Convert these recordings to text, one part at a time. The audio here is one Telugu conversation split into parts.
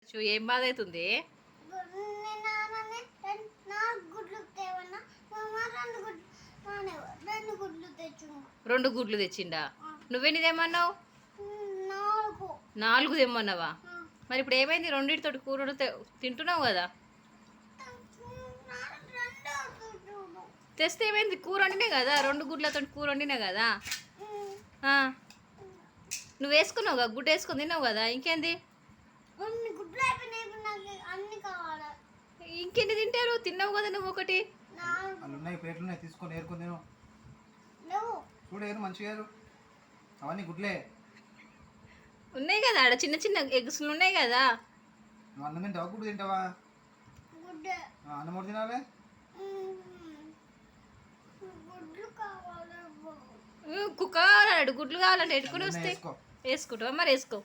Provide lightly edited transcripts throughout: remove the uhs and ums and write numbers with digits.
చూ ఏం బాధ అవుతుంది? రెండు గుడ్లు తెచ్చిండా? నువ్వెన్ని తెమ్మన్నావు? 4 తెమ్మన్నావా? మరి ఇప్పుడు ఏమైంది? రెండింటితో కూర తింటున్నావు కదా. తెస్తే ఏమైంది? కూర వండినే కదా, 2 గుడ్లతో కూర వండినా కదా. నువ్వు వేసుకున్నావుగా, గుడ్డు వేసుకుని తిన్నావు కదా, ఇంకేంది? ఇంకెన్ని తింటారు? తిన్నావు కదా నువ్వు ఒకటి. అవన్నీ గుడ్లే ఉన్నాయి కదా, ఆడ చిన్న చిన్న ఎగ్స్ ఉన్నాయి కదా. అన్నం తింటావా, గుడ్డు తింటావా? అన్నం కూడా తినాలి. కుక్క కావాలన్నాడు, గుడ్లు కావాలంటే ఎట్టుకుని వస్తే వేసుకుంటావా? మరి వేసుకో.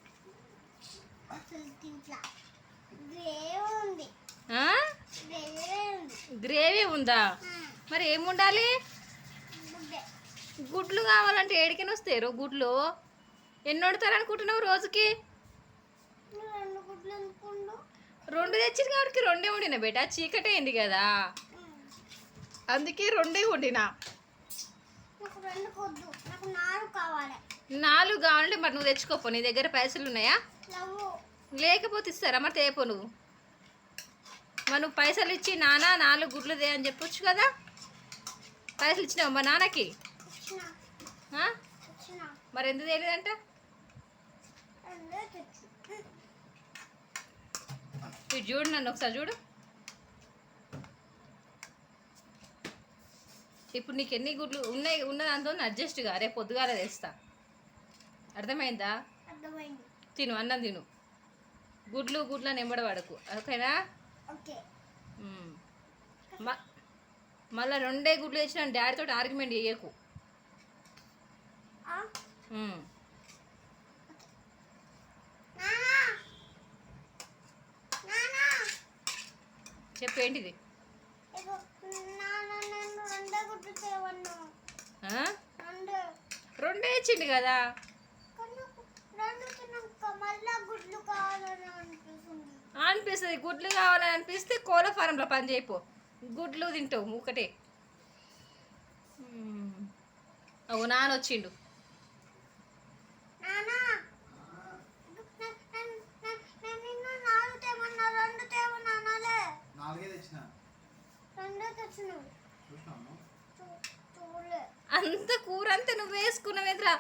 గ్రేవీ ఉందా? మరి ఏమి ఉండాలి? గుడ్లు కావాలంటే ఏడికని వస్తాయి గుడ్లు. ఎన్ని వండుతారు అనుకుంటున్నావు రోజుకి? 2 తెచ్చింది కాబట్టి 2 వండినా బేటా. చీకటి అయింది కదా, అందుకే 2 వండినా. 4 కావాలంటే మరి నువ్వు తెచ్చుకోపో. నీ దగ్గర పైసలు ఉన్నాయా? లేకపోతే ఇస్తారా? మరి తేపో నువ్వు. మరి నువ్వు పైసలు ఇచ్చి నాన్న 4 గుడ్లు దే అని చెప్పొచ్చు కదా. పైసలు ఇచ్చినావు మా నాన్నకి? మరి ఎందుకు తెలియదంట? ఇటు చూడు, నన్ను ఒకసారి చూడు. ఇప్పుడు నీకు ఎన్ని గుడ్లు ఉన్నాయి? ఉన్నదాంతో అడ్జస్ట్గా రేపు పొద్దుగాల తెస్తా. అర్థమైందా? తిను, అన్నం తిను. గుడ్లు నెంబడవాడకు, ఓకేనా? మళ్ళీ 2 గుడ్లు తెచ్చిన డాడీతో ఆర్గ్యుమెంట్ చేయకు. చెప్పేంటిది? 2 ఇచ్చిండు కదా. అనిపిస్తుంది, గుడ్లు కావాలని అనిపిస్తే కోళ్ళ ఫారంలో పని చేయపో. గుడ్లు తింటావు ఒకటే. అవు నాన్న వచ్చిండు. అంత కూర అంతా నువ్వు వేసుకున్నావేంద్రా?